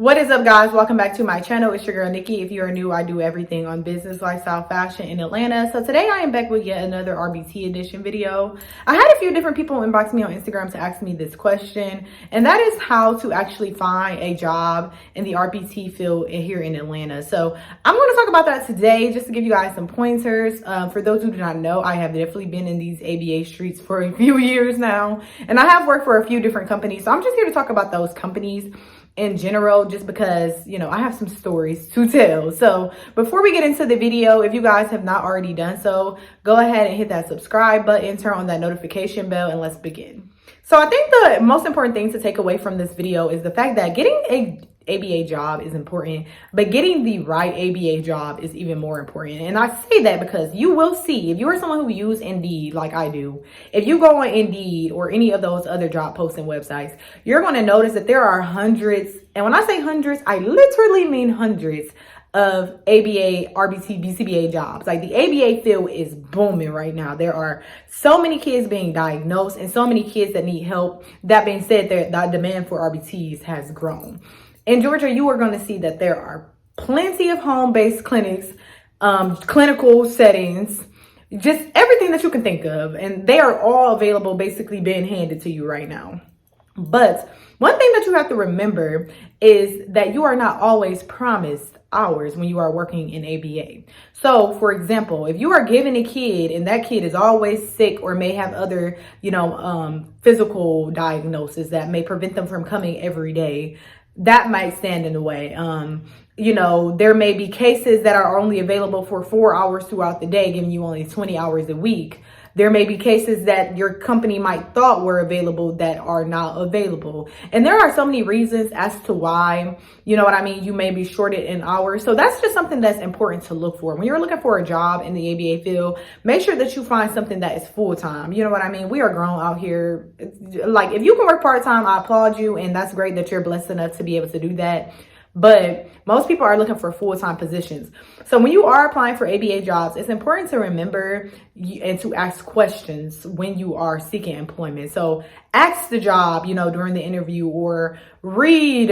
What is up, guys? Welcome back to my channel. It's your girl Nikki. If you are new, I do everything on business, lifestyle, fashion in Atlanta. So today I am back with yet another RBT edition video. I had a few different people inbox me on Instagram to ask me this question, and that is how to actually find a job in the RBT field here in Atlanta. So I'm going to talk about that today just to give you guys some pointers. For those who do not know, I have definitely been in these ABA streets for a few years now, and I have worked for a few different companies. So I'm just here to talk about those companies in general, just because, you know, I have some stories to tell. So before we get into the video, if you guys have not already done so, go ahead and hit that subscribe button, turn on that notification bell, and let's begin. So I think the most important thing to take away from this video is the fact that getting a ABA job is important, but getting the right ABA job is even more important. And I say that because you will see, if you are someone who use Indeed like I do, if you go on Indeed or any of those other job posting websites, you're going to notice that there are hundreds, and when I say hundreds, I literally mean hundreds of ABA, RBT, BCBA jobs. Like, the ABA field is booming right now. There are so many kids being diagnosed and so many kids that need help. That being said, the demand for RBTs has grown. In Georgia, you are going to see that there are plenty of home-based clinics, clinical settings, just everything that you can think of. And they are all available, basically being handed to you right now. But one thing that you have to remember is that you are not always promised hours when you are working in ABA. So, for example, if you are given a kid and that kid is always sick or may have other, physical diagnoses that may prevent them from coming every day, that might stand in the way. There may be cases that are only available for 4 hours throughout the day, giving you only 20 hours a week. There may be cases that your company might thought were available that are not available. And there are so many reasons as to why, you may be shorted in hours. So that's just something that's important to look for. When you're looking for a job in the ABA field, make sure that you find something that is full-time. You know what I mean? We are grown out here. Like, if you can work part-time, I applaud you. And that's great that you're blessed enough to be able to do that. But most people are looking for full-time positions. So when you are applying for ABA jobs, it's important to remember and to ask questions when you are seeking employment. So ask the job, during the interview, or read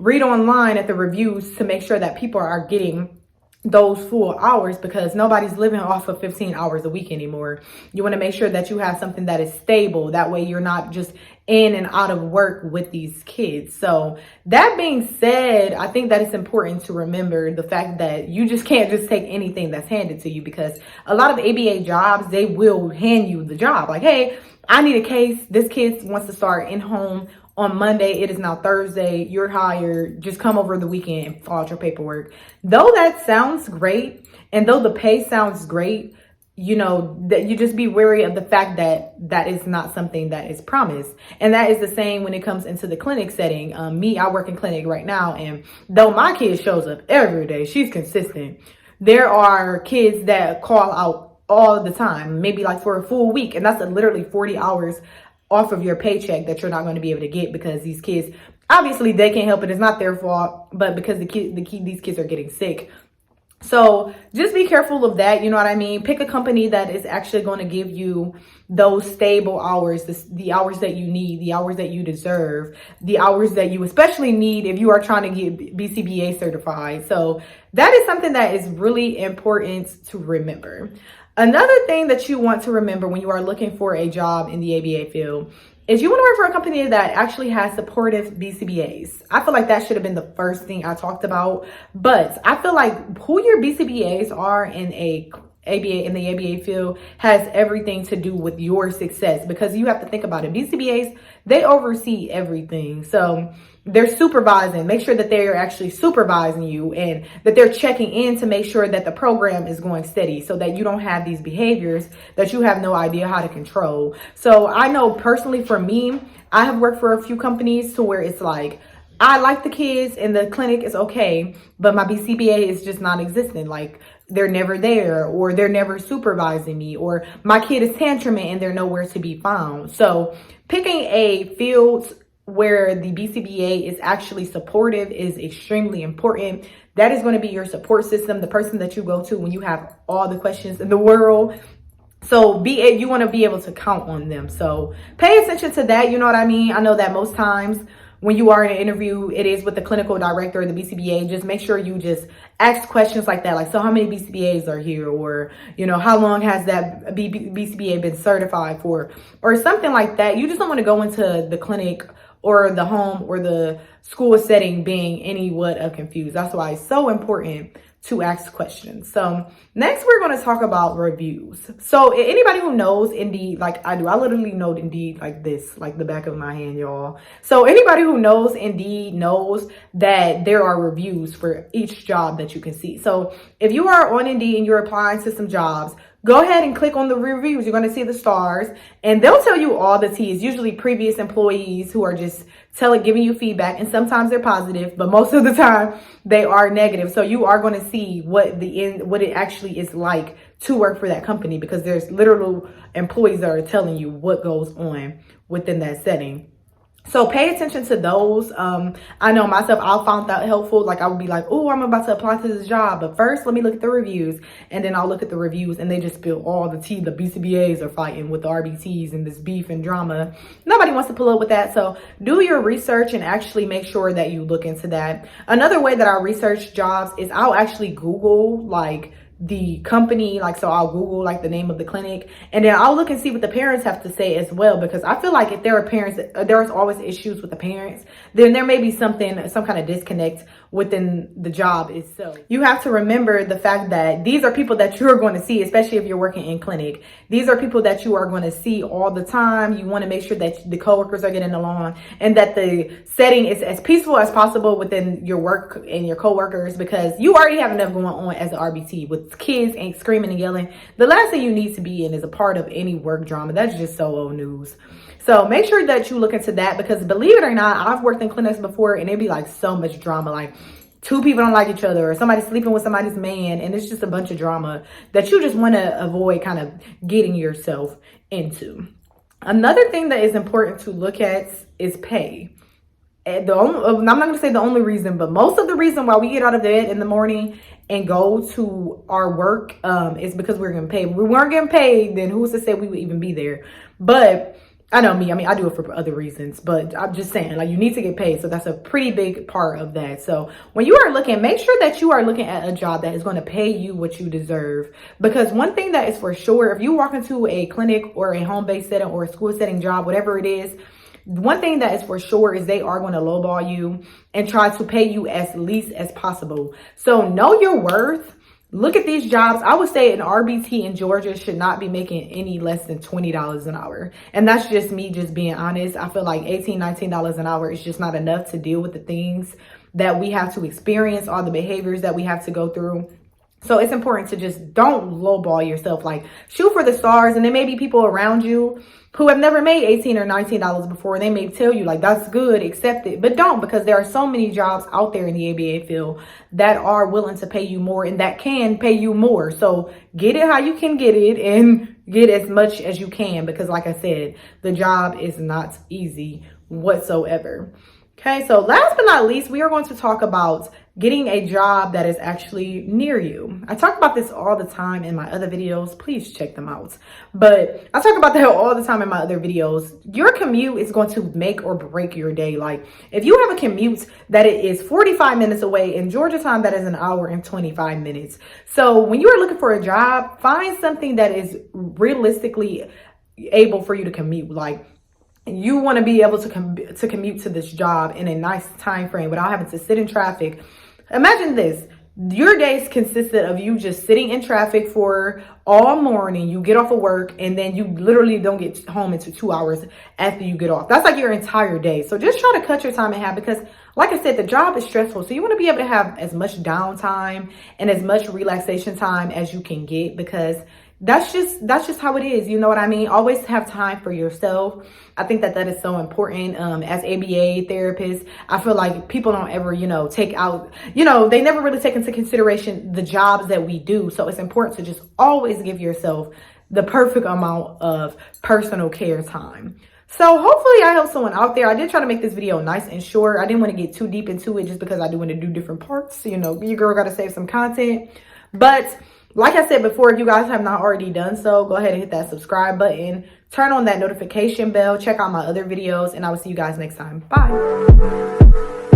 online at the reviews to make sure that people are getting those full hours, because nobody's living off of 15 hours a week anymore. You want to make sure that you have something that is stable. That way you're not just in and out of work with these kids. So that being said, I think that it's important to remember the fact that you just can't just take anything that's handed to you, because a lot of ABA jobs, they will hand you the job. Like, hey, I need a case. This kid wants to start in home on Monday. It is now Thursday. You're hired. Just come over the weekend and fill out your paperwork. Though that sounds great, and though the pay sounds great, that you just be wary of the fact that that is not something that is promised. And that is the same when it comes into the clinic setting. I work in clinic right now, and though my kid shows up every day, she's consistent. There are kids that call out all the time, maybe like for a full week, and that's literally 40 hours off of your paycheck that you're not going to be able to get, because these kids, obviously they can't help it. It's not their fault, but because these kids are getting sick. So just be careful of that. You know what I mean? Pick a company that is actually going to give you those stable hours, the hours that you need, the hours that you deserve, the hours that you especially need if you are trying to get BCBA certified. So that is something that is really important to remember. Another thing that you want to remember when you are looking for a job in the ABA field is you want to work for a company that actually has supportive BCBAs. I feel like that should have been the first thing I talked about, but I feel like who your BCBAs are in the ABA field has everything to do with your success, because you have to think about it. BCBAs, they oversee everything. So they're supervising, make sure that they're actually supervising you, and that they're checking in to make sure that the program is going steady, so that you don't have these behaviors that you have no idea how to control. So I know personally for me, I have worked for a few companies to where it's like, I like the kids and the clinic is okay, but my BCBA is just non-existent. Like, they're never there, or they're never supervising me, or my kid is tantruming and they're nowhere to be found. So picking a field where the BCBA is actually supportive is extremely important. That is going to be your support system, the person that you go to when you have all the questions in the world. So you want to be able to count on them. So pay attention to that. You know what I mean? I know that most times when you are in an interview, it is with the clinical director or the BCBA. Just make sure you just ask questions like that. Like, so how many BCBAs are here? Or, you know, how long has that BCBA been certified for? Or something like that. You just don't want to go into the clinic or the home or the school setting being anywhat of confused. That's why it's so important to ask questions. So next we're going to talk about reviews. So anybody who knows Indeed, like I do, I literally know Indeed like this, like the back of my hand, y'all. So anybody who knows Indeed knows that there are reviews for each job that you can see. So if you are on Indeed and you're applying to some jobs, go ahead and click on the reviews. You're going to see the stars and they'll tell you all the tea. It's usually previous employees who are just giving you feedback, and sometimes they're positive, but most of the time they are negative. So you are going to see what it actually is like to work for that company, because there's literal employees that are telling you what goes on within that setting. So pay attention to those. I know myself, I found that helpful. Like I would be like, oh, I'm about to apply to this job, but first let me look at the reviews. And then I'll look at the reviews and they just spill all the tea. The BCBAs are fighting with the RBTs and this beef and drama. Nobody wants to pull up with that. So do your research and actually make sure that you look into that. Another way that I research jobs is I'll actually Google like the company, like, so I'll Google like the name of the clinic, and then I'll look and see what the parents have to say as well, because I feel like if there are parents, there's always issues with the parents, then there may be some kind of disconnect within the job itself. You have to remember the fact that these are people that you're going to see, especially if you're working in clinic. These are people that you are going to see all the time. You want to make sure that the coworkers are getting along and that the setting is as peaceful as possible within your work and your coworkers, because you already have enough going on as an RBT with kids and screaming and yelling. The last thing you need to be in is a part of any work drama. That's just so old news. So make sure that you look into that, because believe it or not, I've worked in clinics before and it'd be like so much drama. Like two people don't like each other, or somebody sleeping with somebody's man, and it's just a bunch of drama that you just want to avoid kind of getting yourself into. Another thing that is important to look at is pay. I'm not going to say the only reason, but most of the reason why we get out of bed in the morning and go to our work is because we're getting paid. If we weren't getting paid, then who's to say we would even be there? But I know me, I mean, I do it for other reasons, but I'm just saying, like, you need to get paid. So that's a pretty big part of that. So when you are looking, make sure that you are looking at a job that is going to pay you what you deserve. Because one thing that is for sure, if you walk into a clinic or a home-based setting or a school setting job, whatever it is, one thing that is for sure is they are going to lowball you and try to pay you as least as possible. So know your worth. Look at these jobs. I would say an RBT in Georgia should not be making any less than $20 an hour. And that's just me just being honest. I feel like $18, $19 an hour is just not enough to deal with the things that we have to experience, all the behaviors that we have to go through. So it's important to just don't lowball yourself. Like, shoot for the stars. And there may be people around you who have never made $18 or $19 before. They may tell you like, that's good, accept it, but don't, because there are so many jobs out there in the ABA field that are willing to pay you more and that can pay you more. So get it how you can get it and get as much as you can, because like I said, the job is not easy whatsoever. Okay, so last but not least, we are going to talk about getting a job that is actually near you. I talk about this all the time in my other videos. Please check them out. But I talk about that all the time in my other videos. Your commute is going to make or break your day. Like, if you have a commute that it is 45 minutes away, in Georgia time, that is an hour and 25 minutes. So when you are looking for a job, find something that is realistically able for you to commute. Like, you want to be able to commute to this job in a nice time frame without having to sit in traffic. Imagine this. Your days consisted of you just sitting in traffic for all morning. You get off of work and then you literally don't get home until 2 hours after you get off. That's like your entire day. So just try to cut your time in half, because like I said, the job is stressful. So you want to be able to have as much downtime and as much relaxation time as you can get, because that's just how it is. You know what I mean? Always have time for yourself. I think that is so important. As ABA therapists, I feel like people don't ever, take out, they never really take into consideration the jobs that we do. So it's important to just always give yourself the perfect amount of personal care time. So hopefully I helped someone out there. I did try to make this video nice and short. I didn't want to get too deep into it just because I do want to do different parts. Your girl got to save some content. But like I said before, if you guys have not already done so, go ahead and hit that subscribe button. turn on that notification bell, check out my other videos, and I will see you guys next time. Bye.